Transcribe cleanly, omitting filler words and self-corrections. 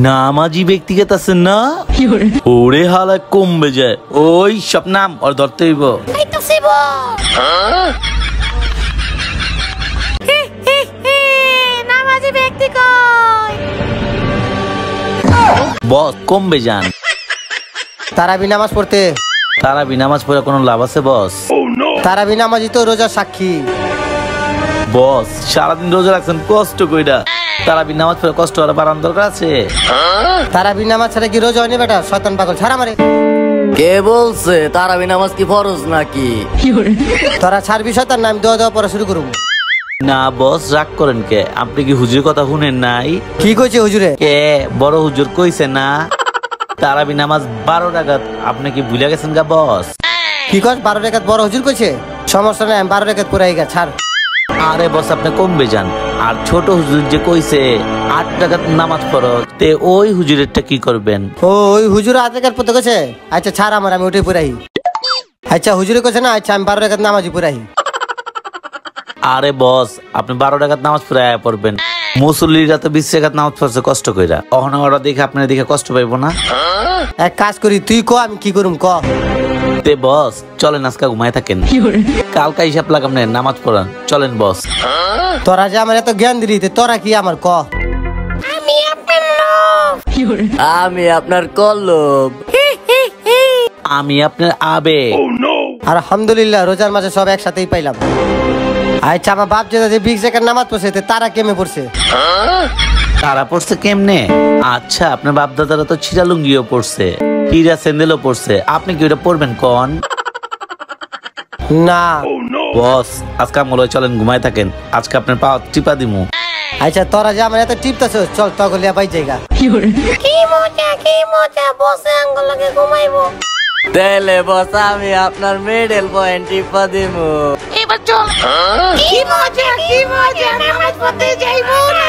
নামাজি ব্যক্তিগত আছে না ওরে হালা কমবে যায় ওই সব নাম আর ধরতে হইব নামাজি ব্যক্তি কই বস কমবে যান তারাবি নামাজ পড়তে তারাবি নামাজ পড়ে কোনো লাভ আছে বস তারাবি নামাজি তো রোজা সাক্ষী বস সারাদিন রোজা রাখছেন কষ্ট কইরা তারাবি নামাজ পড়ে কষ্ট আর বাড়ান দরকার আছে তারাবি নামাজ ছাড়া কি রোজা হয়নি বেটা শয়তান পাগল ছাড়া মারে কে বলছে তারাবি নামাজ কি ফরজ নাকি তোরা ছাড়বি শয়তান নাম দেওয়া পড়া শুরু করুম না বস রাগ করেন কে আপনি কি হুজুরের কথা শুনেন নাই কি কইছে হুজুরে কে বড় হুজুর কইছে না তারাবি নামাজ 12 রাকাত আপনি কি ভুলে গেছেন গা বস কি কস 12 রাকাত বড় হুজুর কইছে সমস্যা নাই 12 রাকাত পুরাই গা ছাড় আরে বস আপনি কমবে যান আর ছোট হুজুর যে কইছে 8 রাকাত নামাজ পড়ো তে ওই হুজুরেরটা কি করবেন ও ওই হুজুর 8 রাকাত পড়তে কইছে আচ্ছা ছাড় আমার আমি ওটাই পুরাই আচ্ছা হুজুরে কইছে না আচ্ছা আমি 12 রাকাত নামাজই পুরাই আরে বস আপনি 12 রাকাত নামাজ পড়ায় পড়বেন মুসল্লিরা তো 20 রাকাত নামাজ পড়ছে কষ্ট কইরা অহনা ওরা দেখে আপনারা দেখে কষ্ট পাইবো না এক কাজ করি তুই ক আমি কি করুম ক তে বস চলেন আজকে ঘুমায় থাকেন কালকা হিসাব লাগাম না নামাজ পড়ান চলেন বস তোরা যে আমার এত জ্ঞান দিলি তোরা কি আমার ক আমি আপনার লোভ আমি আপনার কল্লব আমি আপনার আবেগ আলহামদুলিল্লাহ রোজার মাঝে সব একসাথেই পাইলাম আচ্ছা আমার বাপ যেটা যে 20 রাকাত নামাজ পড়ছে তারা কেমনে পড়ছে তারা পড়ছে কেমনে আচ্ছা আপনার বাপ দাদারা তো ছিড়া লুঙ্গিও পড়ছে হিরা স্যান্ডেলও পড়ছে আপনি কি ওটা পড়বেন কোন না বস আজকে আমলে চলেন ঘুমায় থাকেন আজকে আপনার পা টিপা দিমু আচ্ছা তোরা যে আমার এত টিপতাছস চল তগলিয়া পাই জায়গা কি মজা বসে আঙ্গুল লাগে ঘুমাইবো তাহলে বস আমি আপনার মিডল পয়েন্ট টিপা দিমু এবার চল কি মজা নামাজ পড়তে যাইবো না